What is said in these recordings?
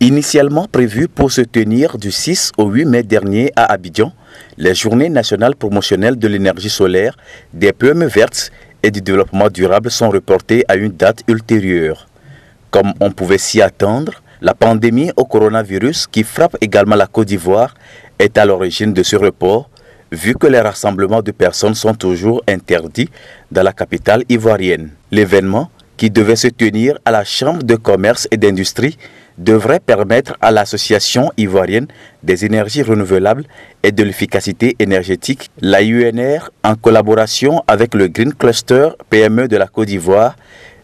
Initialement prévues pour se tenir du 6 au 8 mai dernier à Abidjan, les journées nationales promotionnelles de l'énergie solaire, des PME vertes et du développement durable sont reportées à une date ultérieure. Comme on pouvait s'y attendre, la pandémie au coronavirus qui frappe également la Côte d'Ivoire est à l'origine de ce report, vu que les rassemblements de personnes sont toujours interdits dans la capitale ivoirienne. L'événement, qui devait se tenir à la Chambre de commerce et d'industrie, devrait permettre à l'Association ivoirienne des énergies renouvelables et de l'efficacité énergétique, l'AUNR, en collaboration avec le Green Cluster PME de la Côte d'Ivoire,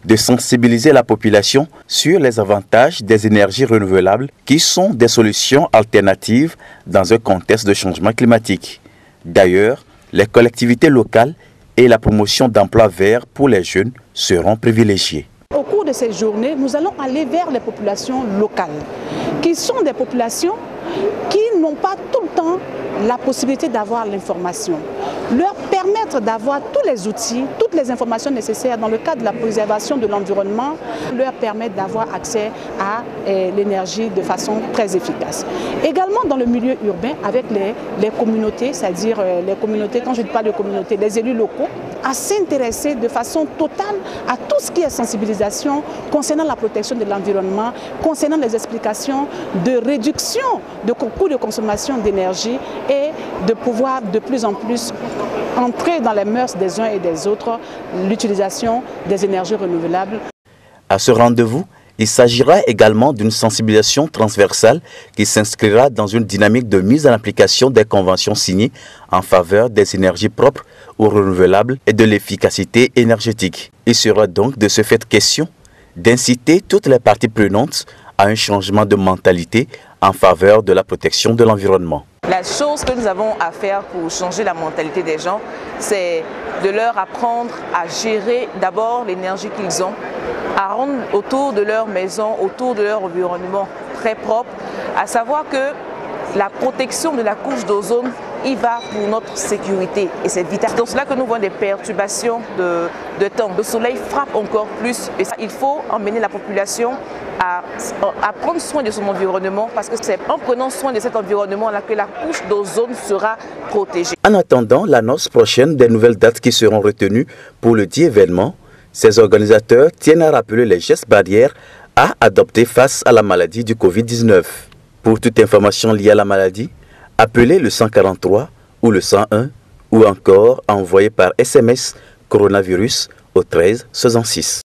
de sensibiliser la population sur les avantages des énergies renouvelables qui sont des solutions alternatives dans un contexte de changement climatique. D'ailleurs, les collectivités locales et la promotion d'emplois verts pour les jeunes seront privilégiées. Au cours de ces journées, nous allons aller vers les populations locales, qui sont des populations qui n'ont pas tout le temps la possibilité d'avoir l'information. Leur permettre d'avoir tous les outils, toutes les informations nécessaires dans le cadre de la préservation de l'environnement, leur permettre d'avoir accès à l'énergie de façon très efficace. Également dans le milieu urbain, avec les communautés, c'est-à-dire les communautés, quand je parle de communautés, les élus locaux, à s'intéresser de façon totale à tout ce qui est sensibilisation concernant la protection de l'environnement, concernant les explications de réduction de coûts de consommation d'énergie et de pouvoir de plus en plus entrer dans les mœurs des uns et des autres l'utilisation des énergies renouvelables. À ce rendez-vous, il s'agira également d'une sensibilisation transversale qui s'inscrira dans une dynamique de mise en application des conventions signées en faveur des énergies propres ou renouvelables et de l'efficacité énergétique. Il sera donc de ce fait question d'inciter toutes les parties prenantes à un changement de mentalité en faveur de la protection de l'environnement. La chose que nous avons à faire pour changer la mentalité des gens, c'est de leur apprendre à gérer d'abord l'énergie qu'ils ont, à rendre autour de leur maison, autour de leur environnement très propre, à savoir que la protection de la couche d'ozone y va pour notre sécurité et c'est vital. C'est dans cela que nous voyons des perturbations de temps. Le soleil frappe encore plus et ça, il faut emmener la population à prendre soin de son environnement parce que c'est en prenant soin de cet environnement-là que la couche d'ozone sera protégée. En attendant l'annonce prochaine des nouvelles dates qui seront retenues pour le dit événement, ces organisateurs tiennent à rappeler les gestes barrières à adopter face à la maladie du Covid-19. Pour toute information liée à la maladie, appelez le 143 ou le 101 ou encore envoyez par SMS coronavirus au 13 66.